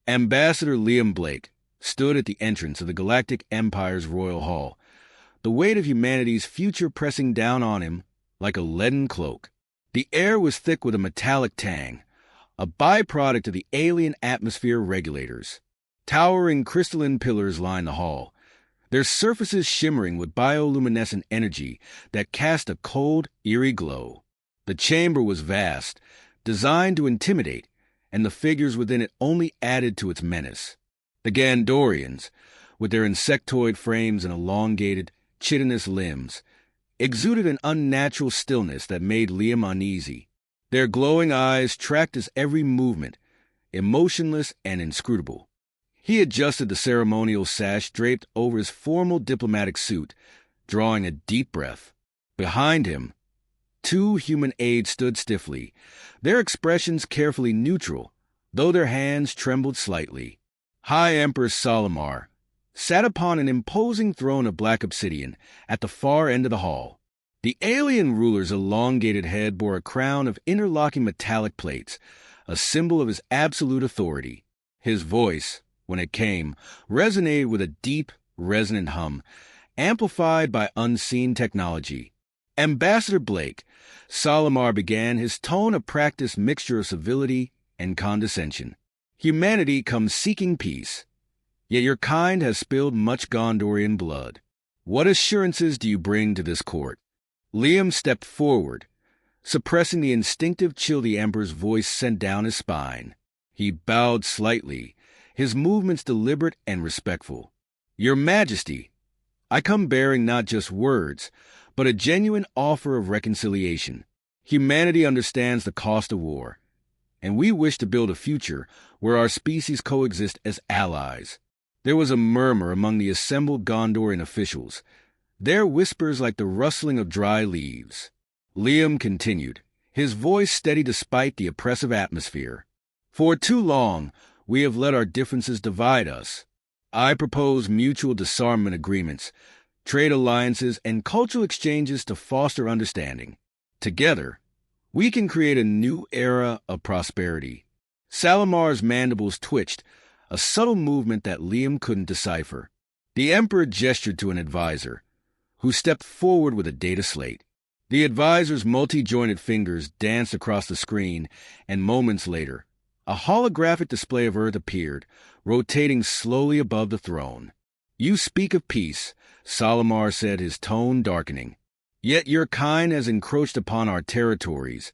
Ambassador Liam Blake stood at the entrance of the Galactic Empire's Royal Hall, the weight of humanity's future pressing down on him like a leaden cloak. The air was thick with a metallic tang, a byproduct of the alien atmosphere regulators. Towering crystalline pillars lined the hall, their surfaces shimmering with bioluminescent energy that cast a cold, eerie glow. The chamber was vast, designed to intimidate, and the figures within it only added to its menace. The Gandorians, with their insectoid frames and elongated, chitinous limbs, exuded an unnatural stillness that made Liam uneasy. Their glowing eyes tracked his every movement, emotionless and inscrutable. He adjusted the ceremonial sash draped over his formal diplomatic suit, drawing a deep breath. Behind him, two human aides stood stiffly, their expressions carefully neutral, though their hands trembled slightly. High Emperor Salamar sat upon an imposing throne of black obsidian at the far end of the hall. The alien ruler's elongated head bore a crown of interlocking metallic plates, a symbol of his absolute authority. His voice, when it came, resonated with a deep, resonant hum, amplified by unseen technology. Ambassador Blake, Salamar began, his tone a practiced mixture of civility and condescension. Humanity comes seeking peace, yet your kind has spilled much Gondorian blood. What assurances do you bring to this court? Liam stepped forward, suppressing the instinctive chill the Emperor's voice sent down his spine. He bowed slightly, his movements deliberate and respectful. Your Majesty, I come bearing not just words, but a genuine offer of reconciliation. Humanity understands the cost of war, and we wish to build a future where our species coexist as allies. There was a murmur among the assembled Gondorian officials, their whispers like the rustling of dry leaves. Liam continued, his voice steady despite the oppressive atmosphere. For too long, we have let our differences divide us. I propose mutual disarmament agreements, trade alliances, and cultural exchanges to foster understanding. Together, we can create a new era of prosperity. Salamar's mandibles twitched, a subtle movement that Liam couldn't decipher. The Emperor gestured to an advisor, who stepped forward with a data slate. The advisor's multi-jointed fingers danced across the screen, and moments later, a holographic display of Earth appeared, rotating slowly above the throne. You speak of peace, Salamar said, his tone darkening. Yet your kind has encroached upon our territories,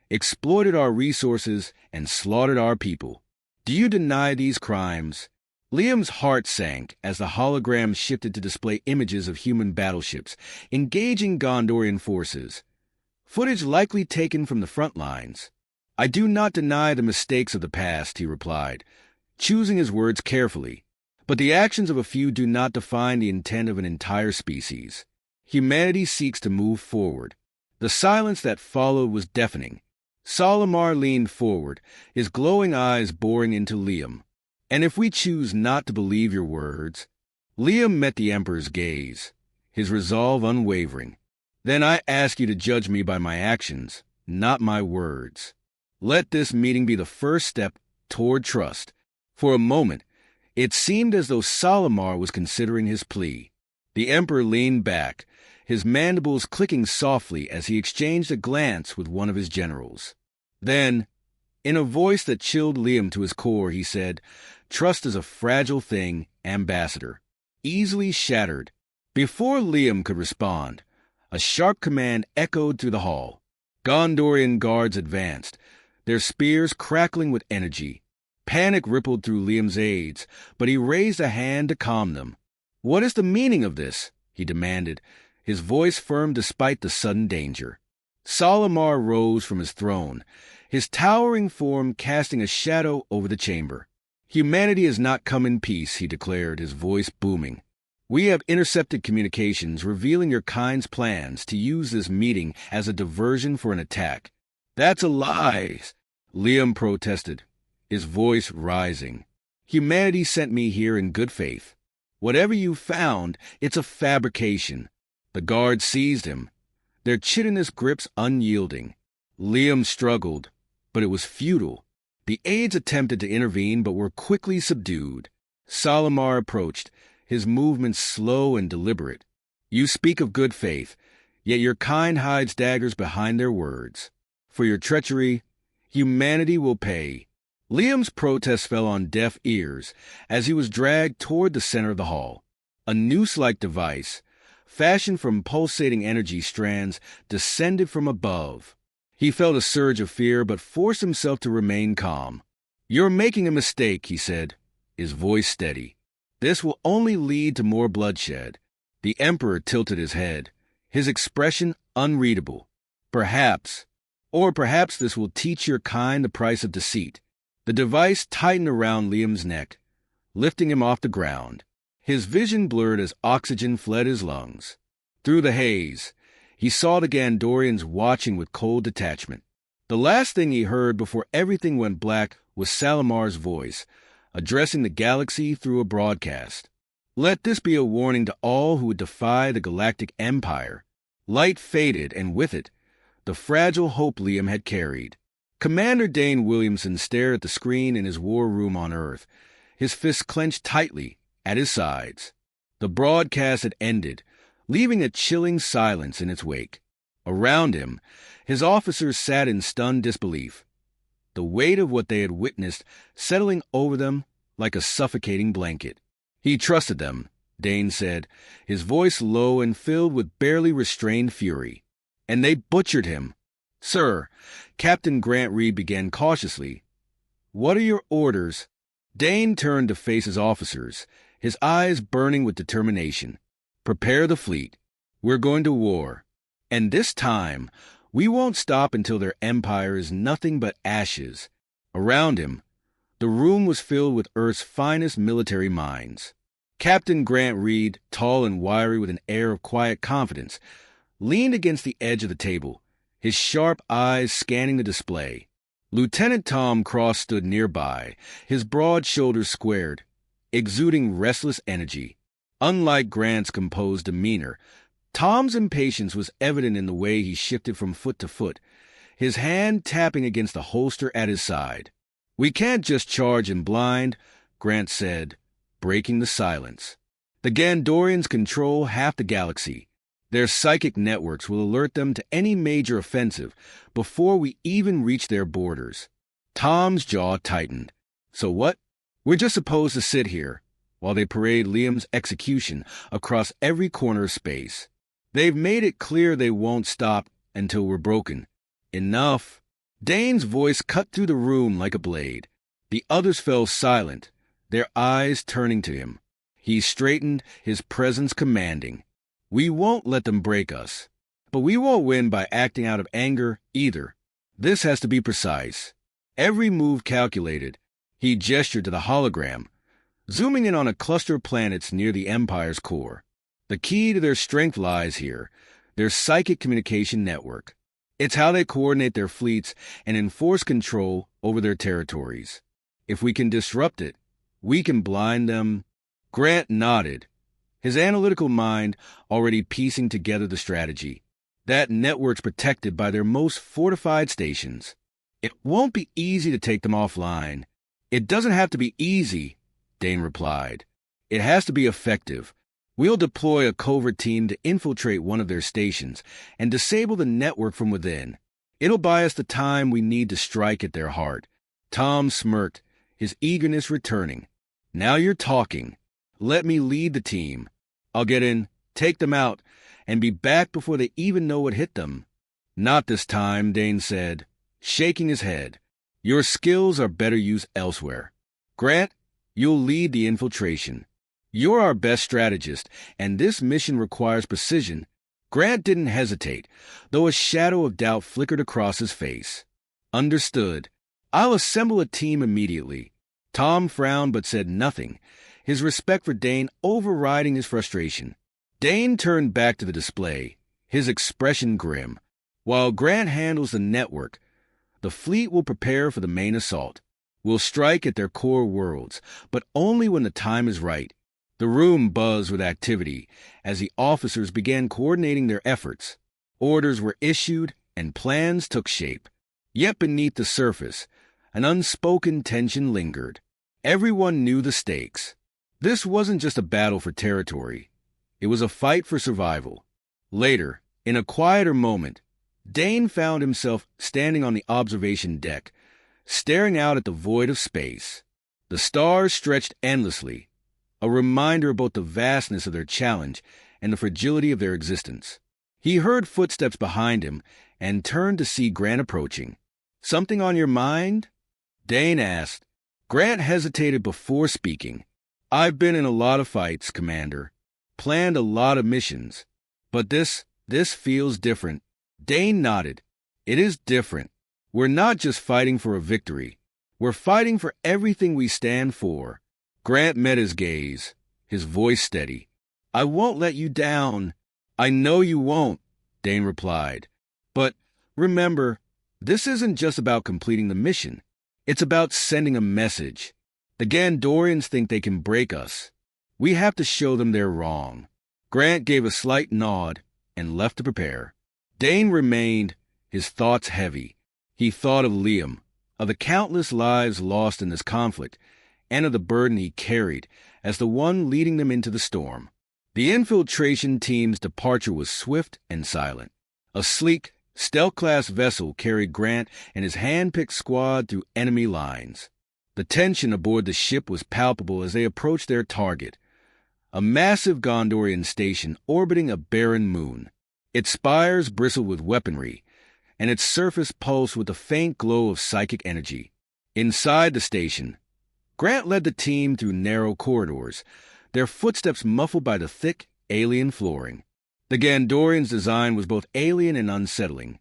exploited our resources, and slaughtered our people. Do you deny these crimes? Liam's heart sank as the hologram shifted to display images of human battleships engaging Gondorian forces, footage likely taken from the front lines. I do not deny the mistakes of the past, he replied, choosing his words carefully. But the actions of a few do not define the intent of an entire species. Humanity seeks to move forward. The silence that followed was deafening. Salamar leaned forward, his glowing eyes boring into Liam. And if we choose not to believe your words? Liam met the Emperor's gaze, his resolve unwavering. Then I ask you to judge me by my actions, not my words. Let this meeting be the first step toward trust. For a moment, it seemed as though Salamar was considering his plea. The Emperor leaned back, his mandibles clicking softly as he exchanged a glance with one of his generals. Then, in a voice that chilled Liam to his core, he said, "Trust is a fragile thing, Ambassador, easily shattered." Before Liam could respond, a sharp command echoed through the hall. Gondorian guards advanced, their spears crackling with energy. Panic rippled through Liam's aides, but he raised a hand to calm them. "What is the meaning of this?" he demanded, his voice firm despite the sudden danger. Salamar rose from his throne, his towering form casting a shadow over the chamber. "Humanity has not come in peace," he declared, his voice booming. "We have intercepted communications revealing your kind's plans to use this meeting as a diversion for an attack." "That's a lie," Liam protested, his voice rising. "Humanity sent me here in good faith. Whatever you found, it's a fabrication." The guards seized him, their chitinous grips unyielding. Liam struggled, but it was futile. The aides attempted to intervene but were quickly subdued. Salamar approached, his movements slow and deliberate. You speak of good faith, yet your kind hides daggers behind their words. For your treachery, humanity will pay. Liam's protest fell on deaf ears as he was dragged toward the center of the hall. A noose-like device, fashioned from pulsating energy strands, descended from above. He felt a surge of fear but forced himself to remain calm. You're making a mistake, he said, his voice steady. This will only lead to more bloodshed. The Emperor tilted his head, his expression unreadable. Perhaps this will teach your kind the price of deceit. The device tightened around Liam's neck, lifting him off the ground. His vision blurred as oxygen fled his lungs. Through the haze, he saw the Gandorians watching with cold detachment. The last thing he heard before everything went black was Salamar's voice, addressing the galaxy through a broadcast. Let this be a warning to all who would defy the Galactic Empire. Light faded, and with it, the fragile hope Liam had carried. Commander Dane Williamson stared at the screen in his war room on Earth, his fists clenched tightly at his sides. The broadcast had ended, leaving a chilling silence in its wake. Around him, his officers sat in stunned disbelief, the weight of what they had witnessed settling over them like a suffocating blanket. He trusted them, Dane said, his voice low and filled with barely restrained fury. And they butchered him. Sir, Captain Grant Reed began cautiously. What are your orders? Dane turned to face his officers, his eyes burning with determination. Prepare the fleet. We're going to war. And this time, we won't stop until their empire is nothing but ashes. Around him, the room was filled with Earth's finest military minds. Captain Grant Reed, tall and wiry with an air of quiet confidence, leaned against the edge of the table, his sharp eyes scanning the display. Lieutenant Tom Cross stood nearby, his broad shoulders squared, exuding restless energy. Unlike Grant's composed demeanor, Tom's impatience was evident in the way he shifted from foot to foot, his hand tapping against the holster at his side. We can't just charge in blind, Grant said, breaking the silence. The Gandorians control half the galaxy. Their psychic networks will alert them to any major offensive before we even reach their borders. Tom's jaw tightened. So what? We're just supposed to sit here while they parade Liam's execution across every corner of space. They've made it clear they won't stop until we're broken. Enough. Dane's voice cut through the room like a blade. The others fell silent, their eyes turning to him. He straightened, his presence commanding. We won't let them break us. But we won't win by acting out of anger either. This has to be precise. Every move calculated. He gestured to the hologram, zooming in on a cluster of planets near the Empire's core. The key to their strength lies here, their psychic communication network. It's how they coordinate their fleets and enforce control over their territories. If we can disrupt it, we can blind them. Grant nodded, his analytical mind already piecing together the strategy. That network's protected by their most fortified stations. It won't be easy to take them offline. It doesn't have to be easy, Dane replied. It has to be effective. We'll deploy a covert team to infiltrate one of their stations and disable the network from within. It'll buy us the time we need to strike at their heart. Tom smirked, his eagerness returning. Now you're talking. Let me lead the team. I'll get in, take them out, and be back before they even know what hit them. Not this time, Dane said, shaking his head. Your skills are better used elsewhere. Grant, you'll lead the infiltration. You're our best strategist, and this mission requires precision. Grant didn't hesitate, though a shadow of doubt flickered across his face. Understood. I'll assemble a team immediately. Tom frowned but said nothing, his respect for Dane overriding his frustration. Dane turned back to the display, his expression grim. While Grant handles the network, the fleet will prepare for the main assault. We'll strike at their core worlds, but only when the time is right. The room buzzed with activity as the officers began coordinating their efforts. Orders were issued and plans took shape. Yet beneath the surface, An unspoken tension lingered. Everyone knew the stakes. This wasn't just a battle for territory. It was a fight for survival. Later, in a quieter moment, Dane found himself standing on the observation deck, staring out at the void of space. The stars stretched endlessly, a reminder of both the vastness of their challenge and the fragility of their existence. He heard footsteps behind him and turned to see Grant approaching. "Something on your mind?" Dane asked. Grant hesitated before speaking. "I've been in a lot of fights, Commander. Planned a lot of missions. But this feels different." Dane nodded. "It is different. We're not just fighting for a victory. We're fighting for everything we stand for." Grant met his gaze, his voice steady. "I won't let you down." "I know you won't," Dane replied. "But remember, this isn't just about completing the mission. It's about sending a message. The Gandorians think they can break us. We have to show them they're wrong." Grant gave a slight nod and left to prepare. Dane remained, his thoughts heavy. He thought of Liam, of the countless lives lost in this conflict, and of the burden he carried as the one leading them into the storm. The infiltration team's departure was swift and silent. A sleek, stealth-class vessel carried Grant and his hand-picked squad through enemy lines. The tension aboard the ship was palpable as they approached their target, a massive Gondorian station orbiting a barren moon. Its spires bristled with weaponry, and its surface pulsed with a faint glow of psychic energy. Inside the station, Grant led the team through narrow corridors, their footsteps muffled by the thick, alien flooring. The Gandorians' design was both alien and unsettling.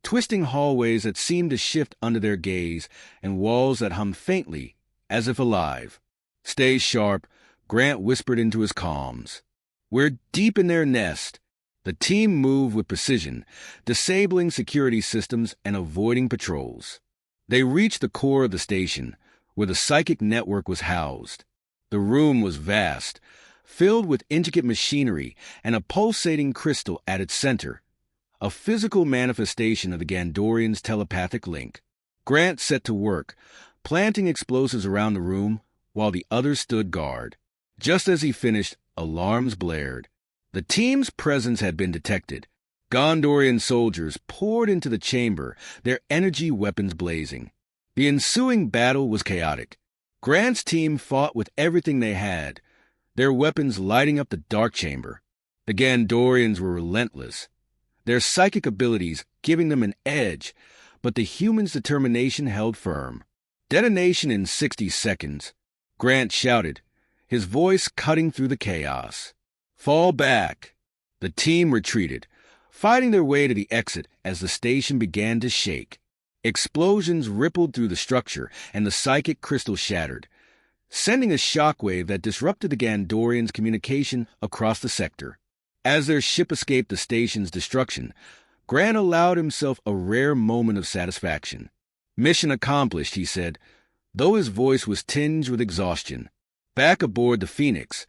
Twisting hallways that seemed to shift under their gaze and walls that hummed faintly, as if alive. "Stay sharp," Grant whispered into his comms. "We're deep in their nest." The team moved with precision, disabling security systems and avoiding patrols. They reached the core of the station, where the psychic network was housed. The room was vast, filled with intricate machinery and a pulsating crystal at its center, a physical manifestation of the Gandorians' telepathic link. Grant set to work, planting explosives around the room while the others stood guard. Just as he finished, alarms blared. The team's presence had been detected. Gondorian soldiers poured into the chamber, their energy weapons blazing. The ensuing battle was chaotic. Grant's team fought with everything they had, their weapons lighting up the dark chamber. The Gandorians were relentless, their psychic abilities giving them an edge, but the humans' determination held firm. "Detonation in 60 seconds," Grant shouted, his voice cutting through the chaos. "Fall back." The team retreated, fighting their way to the exit as the station began to shake. Explosions rippled through the structure, and the psychic crystal shattered, sending a shockwave that disrupted the Gandorians' communication across the sector. As their ship escaped the station's destruction, Grant allowed himself a rare moment of satisfaction. "Mission accomplished," he said, though his voice was tinged with exhaustion. Back aboard the Phoenix,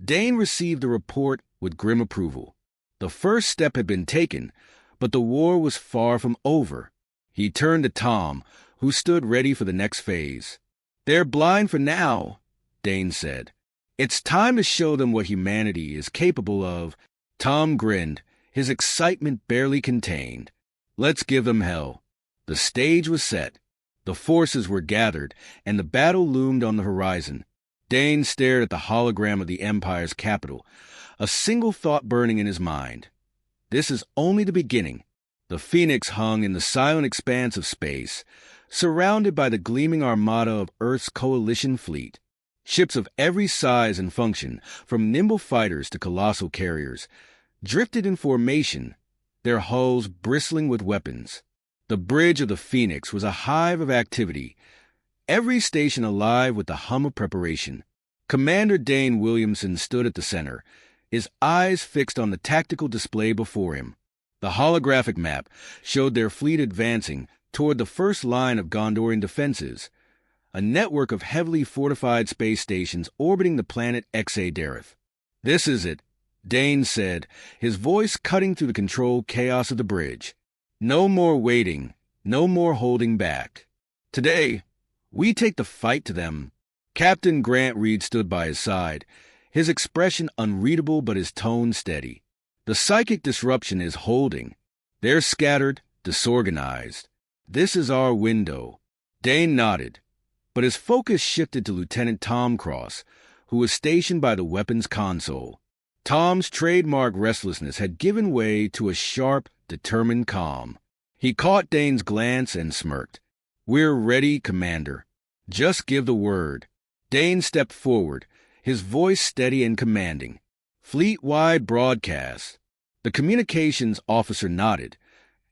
Dane received the report with grim approval. The first step had been taken, but the war was far from over. He turned to Tom, who stood ready for the next phase. "They're blind for now," Dane said. "It's time to show them what humanity is capable of." Tom grinned, his excitement barely contained. "Let's give them hell." The stage was set. The forces were gathered, and the battle loomed on the horizon. Dane stared at the hologram of the Empire's capital, a single thought burning in his mind. This is only the beginning. The Phoenix hung in the silent expanse of space, surrounded by the gleaming armada of Earth's coalition fleet. Ships of every size and function, from nimble fighters to colossal carriers, drifted in formation, their hulls bristling with weapons. The bridge of the Phoenix was a hive of activity, every station alive with the hum of preparation. Commander Dane Williamson stood at the center, his eyes fixed on the tactical display before him. The holographic map showed their fleet advancing toward the first line of Gondorian defenses, a network of heavily fortified space stations orbiting the planet Dareth. "This is it," Dane said, his voice cutting through the controlled chaos of the bridge. "No more waiting, no more holding back." Today, we take the fight to them. Captain Grant Reed stood by his side, his expression unreadable but his tone steady. The psychic disruption is holding. They're scattered, disorganized. This is our window. Dane nodded, but his focus shifted to Lieutenant Tom Cross, who was stationed by the weapons console. Tom's trademark restlessness had given way to a sharp, determined calm. He caught Dane's glance and smirked. "We're ready, Commander. Just give the word." Dane stepped forward, his voice steady and commanding. "Fleet-wide broadcast." The communications officer nodded,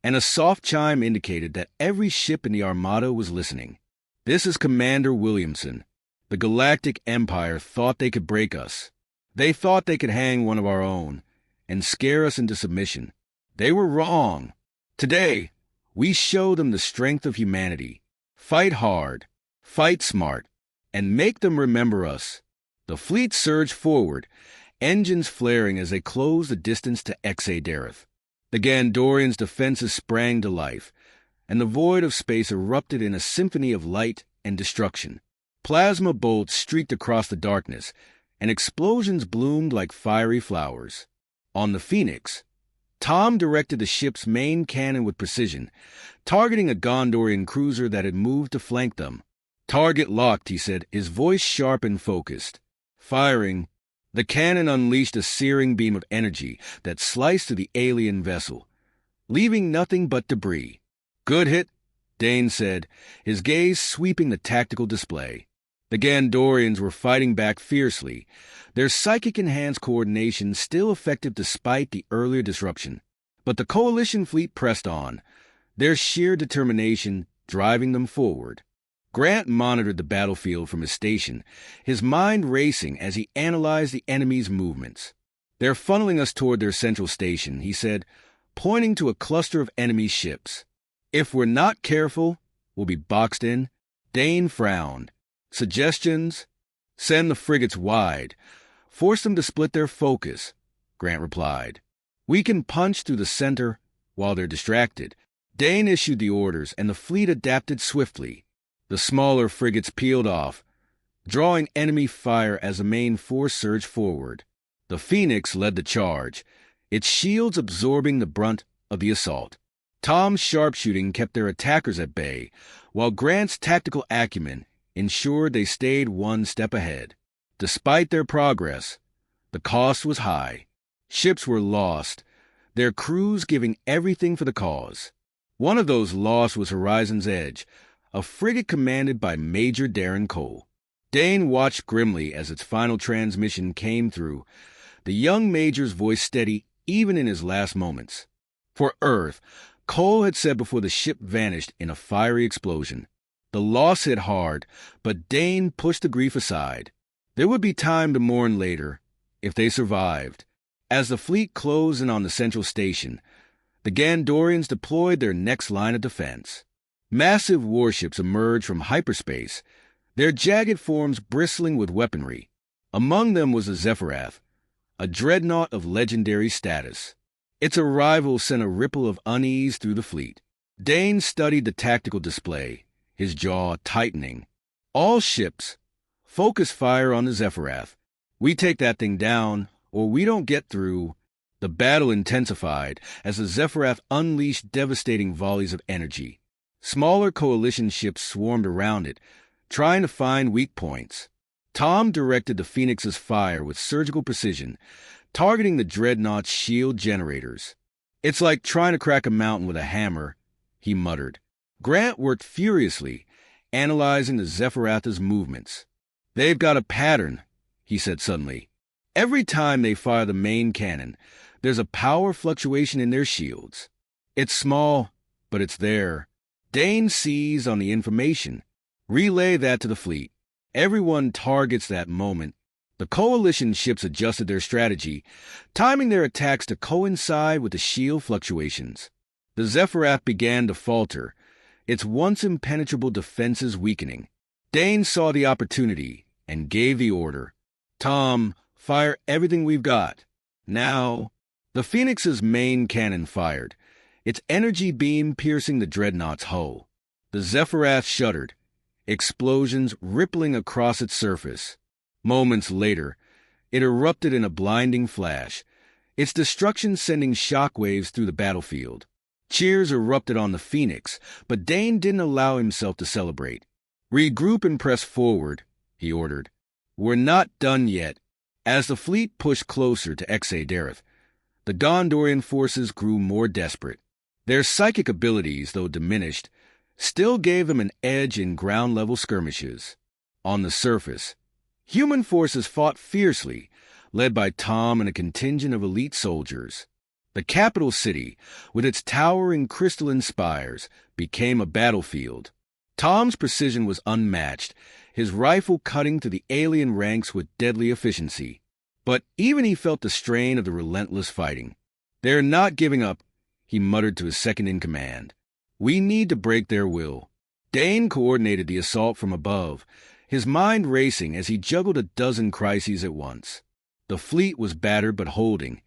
and a soft chime indicated that every ship in the Armada was listening. "This is Commander Williamson. The Galactic Empire thought they could break us. They thought they could hang one of our own and scare us into submission. They were wrong. Today, we show them the strength of humanity. Fight hard, fight smart, and make them remember us." The fleet surged forward, engines flaring as they closed the distance to Dareth. The Gandorians' defenses sprang to life, and the void of space erupted in a symphony of light and destruction. Plasma bolts streaked across the darkness, and explosions bloomed like fiery flowers. On the Phoenix, Tom directed the ship's main cannon with precision, targeting a Gondorian cruiser that had moved to flank them. "Target locked," he said, his voice sharp and focused. Firing, the cannon unleashed a searing beam of energy that sliced through the alien vessel, leaving nothing but debris. "Good hit," Dane said, his gaze sweeping the tactical display. The Gandorians were fighting back fiercely, their psychic-enhanced coordination still effective despite the earlier disruption. But the Coalition fleet pressed on, their sheer determination driving them forward. Grant monitored the battlefield from his station, his mind racing as he analyzed the enemy's movements. "They're funneling us toward their central station," he said, pointing to a cluster of enemy ships. "If we're not careful, we'll be boxed in." Dane frowned. "Suggestions?" "Send the frigates wide. Force them to split their focus," Grant replied. "We can punch through the center while they're distracted." Dane issued the orders, and the fleet adapted swiftly. The smaller frigates peeled off, drawing enemy fire as the main force surged forward. The Phoenix led the charge, its shields absorbing the brunt of the assault. Tom's sharpshooting kept their attackers at bay, while Grant's tactical acumen ensured they stayed one step ahead. Despite their progress, the cost was high. Ships were lost, their crews giving everything for the cause. One of those lost was Horizon's Edge, a frigate commanded by Major Darren Cole. Dane watched grimly as its final transmission came through, the young Major's voice steady even in his last moments. For Earth, Cole had said before the ship vanished in a fiery explosion. The loss hit hard, but Dane pushed the grief aside. There would be time to mourn later, if they survived. As the fleet closed in on the central station, the Gandorians deployed their next line of defense. Massive warships emerged from hyperspace, their jagged forms bristling with weaponry. Among them was the Zephyrath, a dreadnought of legendary status. Its arrival sent a ripple of unease through the fleet. Dane studied the tactical display, his jaw tightening. "All ships, focus fire on the Zephyrath. We take that thing down, or we don't get through." The battle intensified as the Zephyrath unleashed devastating volleys of energy. Smaller coalition ships swarmed around it, trying to find weak points. Tom directed the Phoenix's fire with surgical precision, targeting the dreadnought's shield generators. "It's like trying to crack a mountain with a hammer," he muttered. Grant worked furiously, analyzing the Zephyrath's movements. "They've got a pattern," he said suddenly. "Every time they fire the main cannon, there's a power fluctuation in their shields. It's small, but it's there." Dane seized on the information. "Relay that to the fleet. Everyone targets that moment." The coalition ships adjusted their strategy, timing their attacks to coincide with the shield fluctuations. The Zephyrath began to falter, its once impenetrable defenses weakening. Dane saw the opportunity and gave the order. "Tom, fire everything we've got. Now." The Phoenix's main cannon fired, its energy beam piercing the dreadnought's hull. The Zephyrath shuddered, explosions rippling across its surface. Moments later, it erupted in a blinding flash, its destruction sending shockwaves through the battlefield. Cheers erupted on the Phoenix, but Dane didn't allow himself to celebrate. "Regroup and press forward," he ordered. "We're not done yet." As the fleet pushed closer to Dareth, the Gondorian forces grew more desperate. Their psychic abilities, though diminished, still gave them an edge in ground-level skirmishes. On the surface, human forces fought fiercely, led by Tom and a contingent of elite soldiers. The capital city, with its towering crystalline spires, became a battlefield. Tom's precision was unmatched, his rifle cutting through the alien ranks with deadly efficiency. But even he felt the strain of the relentless fighting. "They're not giving up," he muttered to his second-in-command. "We need to break their will." Dane coordinated the assault from above, his mind racing as he juggled a dozen crises at once. The fleet was battered but holding,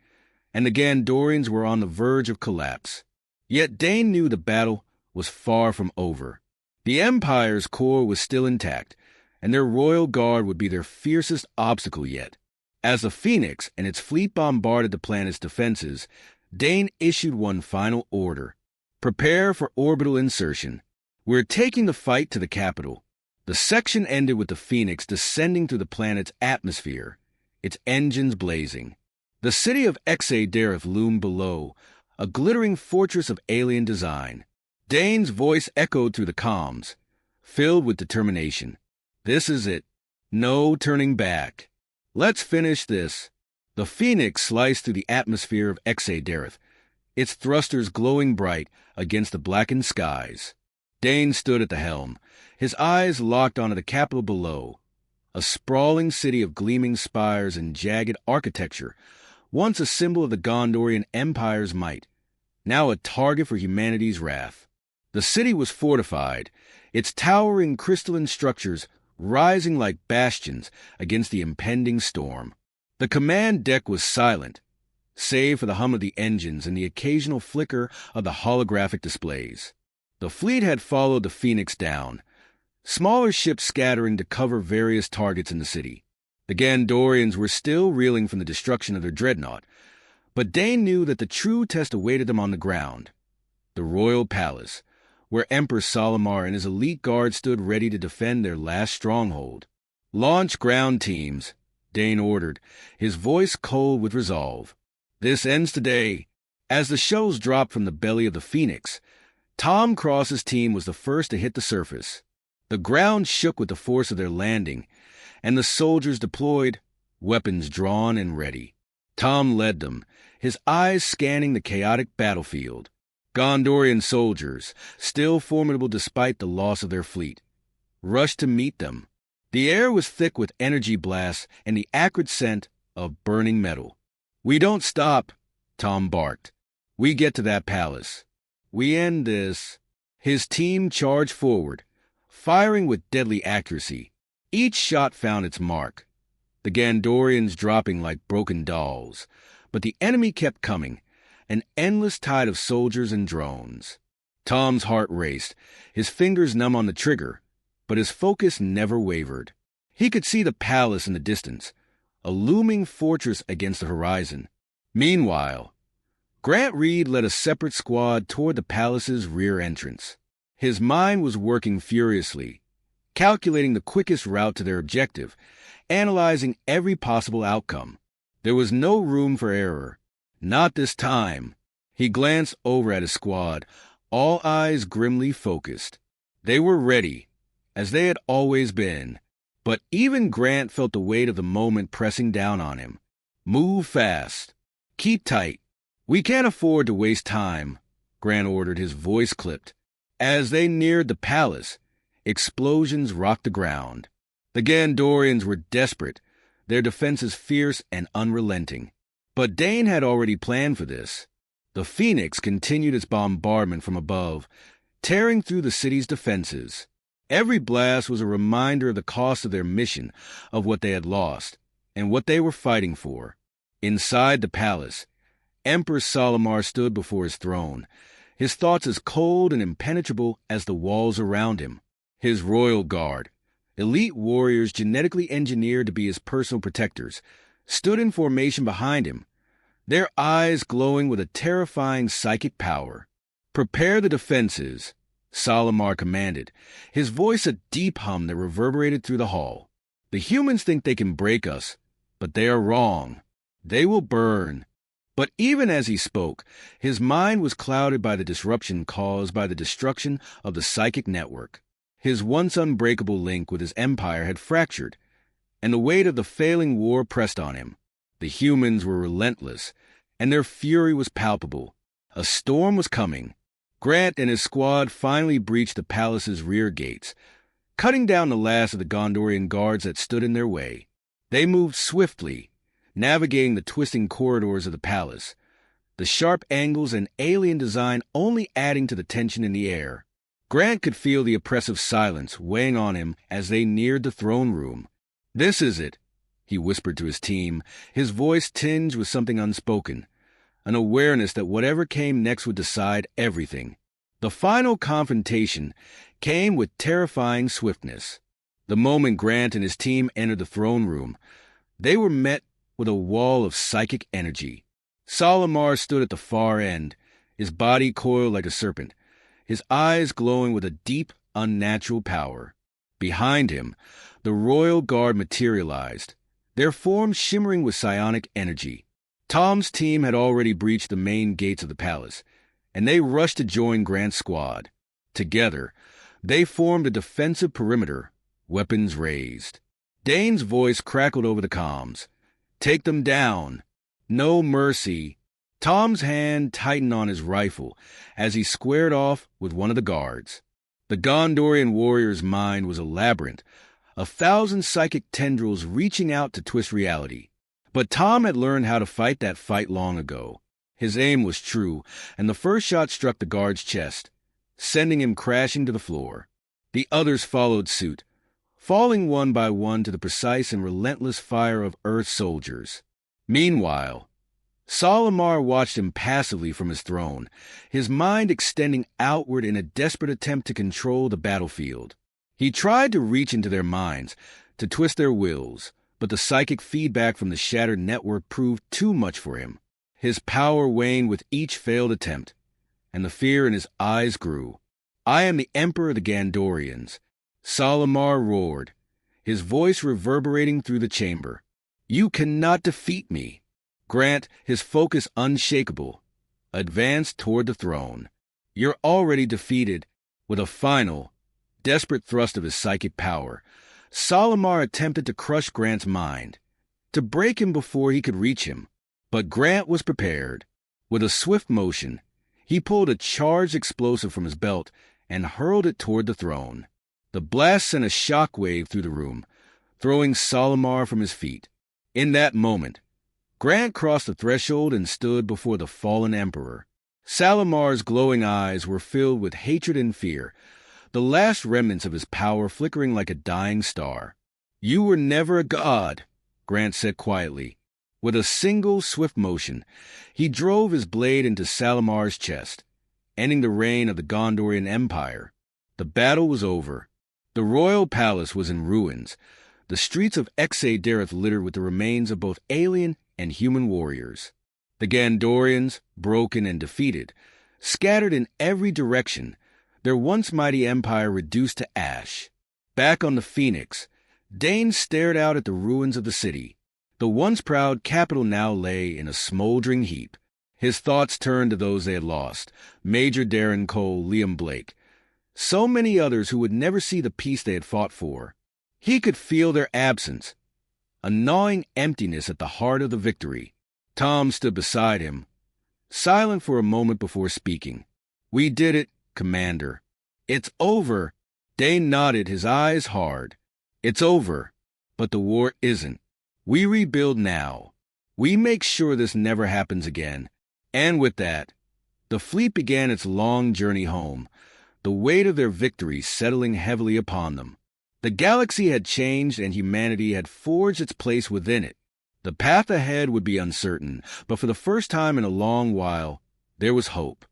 and the Gondorians were on the verge of collapse. Yet Dane knew the battle was far from over. The Empire's core was still intact, and their royal guard would be their fiercest obstacle yet. As the Phoenix and its fleet bombarded the planet's defenses, Dane issued one final order. "Prepare for orbital insertion. We're taking the fight to the capital." The section ended with the Phoenix descending through the planet's atmosphere, its engines blazing. The city of Dareth loomed below, a glittering fortress of alien design. Dane's voice echoed through the comms, filled with determination. "This is it. No turning back. Let's finish this." The Phoenix sliced through the atmosphere of Dareth, its thrusters glowing bright against the blackened skies. Dane stood at the helm, his eyes locked onto the capital below, a sprawling city of gleaming spires and jagged architecture, once a symbol of the Gondorian Empire's might, now a target for humanity's wrath. The city was fortified, its towering crystalline structures rising like bastions against the impending storm. The command deck was silent, save for the hum of the engines and the occasional flicker of the holographic displays. The fleet had followed the Phoenix down, smaller ships scattering to cover various targets in the city. The Gondorians were still reeling from the destruction of their dreadnought, but Dane knew that the true test awaited them on the ground. The royal palace, where Emperor Solomar and his elite guard stood ready to defend their last stronghold. "Launch ground teams," Dane ordered, his voice cold with resolve. "This ends today." As the shuttles dropped from the belly of the Phoenix, Tom Cross's team was the first to hit the surface. The ground shook with the force of their landing, and the soldiers deployed, weapons drawn and ready. Tom led them, his eyes scanning the chaotic battlefield. Gondorian soldiers, still formidable despite the loss of their fleet, rushed to meet them. The air was thick with energy blasts and the acrid scent of burning metal. "We don't stop," Tom barked. "We get to that palace. We end this." His team charged forward, firing with deadly accuracy. Each shot found its mark, the Gondorians dropping like broken dolls. But the enemy kept coming, an endless tide of soldiers and drones. Tom's heart raced, his fingers numb on the trigger, but his focus never wavered. He could see the palace in the distance, a looming fortress against the horizon. Meanwhile, Grant Reed led a separate squad toward the palace's rear entrance. His mind was working furiously, calculating the quickest route to their objective, analyzing every possible outcome. There was no room for error. Not this time. He glanced over at his squad, all eyes grimly focused. They were ready, as they had always been. But even Grant felt the weight of the moment pressing down on him. "Move fast. Keep tight. We can't afford to waste time," Grant ordered, his voice clipped. As they neared the palace, explosions rocked the ground. The Gondorians were desperate, their defenses fierce and unrelenting. But Dane had already planned for this. The Phoenix continued its bombardment from above, tearing through the city's defenses. Every blast was a reminder of the cost of their mission, of what they had lost, and what they were fighting for. Inside the palace, Emperor Solomar stood before his throne, his thoughts as cold and impenetrable as the walls around him. His royal guard, elite warriors genetically engineered to be his personal protectors, stood in formation behind him, their eyes glowing with a terrifying psychic power. "Prepare the defenses," Salamar commanded, his voice a deep hum that reverberated through the hall. "The humans think they can break us, but they are wrong. They will burn." But even as he spoke, his mind was clouded by the disruption caused by the destruction of the psychic network. His once unbreakable link with his empire had fractured, and the weight of the failing war pressed on him. The humans were relentless, and their fury was palpable. A storm was coming. Grant and his squad finally breached the palace's rear gates, cutting down the last of the Gondorian guards that stood in their way. They moved swiftly, navigating the twisting corridors of the palace, the sharp angles and alien design only adding to the tension in the air. Grant could feel the oppressive silence weighing on him as they neared the throne room. "This is it," he whispered to his team, his voice tinged with something unspoken, an awareness that whatever came next would decide everything. The final confrontation came with terrifying swiftness. The moment Grant and his team entered the throne room, they were met with a wall of psychic energy. Salamar stood at the far end, his body coiled like a serpent, his eyes glowing with a deep, unnatural power. Behind him, the royal guard materialized, their forms shimmering with psionic energy. Tom's team had already breached the main gates of the palace, and they rushed to join Grant's squad. Together, they formed a defensive perimeter, weapons raised. Dane's voice crackled over the comms. "Take them down. No mercy." Tom's hand tightened on his rifle as he squared off with one of the guards. The Gondorian warrior's mind was a labyrinth, 1,000 psychic tendrils reaching out to twist reality. But Tom had learned how to fight that fight long ago. His aim was true, and the first shot struck the guard's chest, sending him crashing to the floor. The others followed suit, falling one by one to the precise and relentless fire of Earth soldiers. Meanwhile, Salamar watched impassively from his throne, his mind extending outward in a desperate attempt to control the battlefield. He tried to reach into their minds, to twist their wills, but the psychic feedback from the shattered network proved too much for him. His power waned with each failed attempt, and the fear in his eyes grew. "I am the Emperor of the Gondorians," Salamar roared, his voice reverberating through the chamber. "You cannot defeat me." Grant, his focus unshakable, advanced toward the throne. "You're already defeated." With a final, desperate thrust of his psychic power, Salamar attempted to crush Grant's mind, to break him before he could reach him. But Grant was prepared. With a swift motion, he pulled a charged explosive from his belt and hurled it toward the throne. The blast sent a shockwave through the room, throwing Salamar from his feet. In that moment, Grant crossed the threshold and stood before the fallen emperor. Salamar's glowing eyes were filled with hatred and fear, the last remnants of his power flickering like a dying star. "You were never a god," Grant said quietly. With a single swift motion, he drove his blade into Salamar's chest, ending the reign of the Gondorian Empire. The battle was over. The royal palace was in ruins, the streets of Dareth littered with the remains of both alien and human warriors. The Gondorians, broken and defeated, scattered in every direction, their once mighty empire reduced to ash. Back on the Phoenix, Dane stared out at the ruins of the city. The once proud capital now lay in a smoldering heap. His thoughts turned to those they had lost, Major Darren Cole, Liam Blake, so many others who would never see the peace they had fought for. He could feel their absence, a gnawing emptiness at the heart of the victory. Tom stood beside him, silent for a moment before speaking. "We did it, Commander." "It's over." Dane nodded, his eyes hard. "It's over, but the war isn't. We rebuild now. We make sure this never happens again." And with that, the fleet began its long journey home, the weight of their victory settling heavily upon them. The galaxy had changed and humanity had forged its place within it. The path ahead would be uncertain, but for the first time in a long while, there was hope.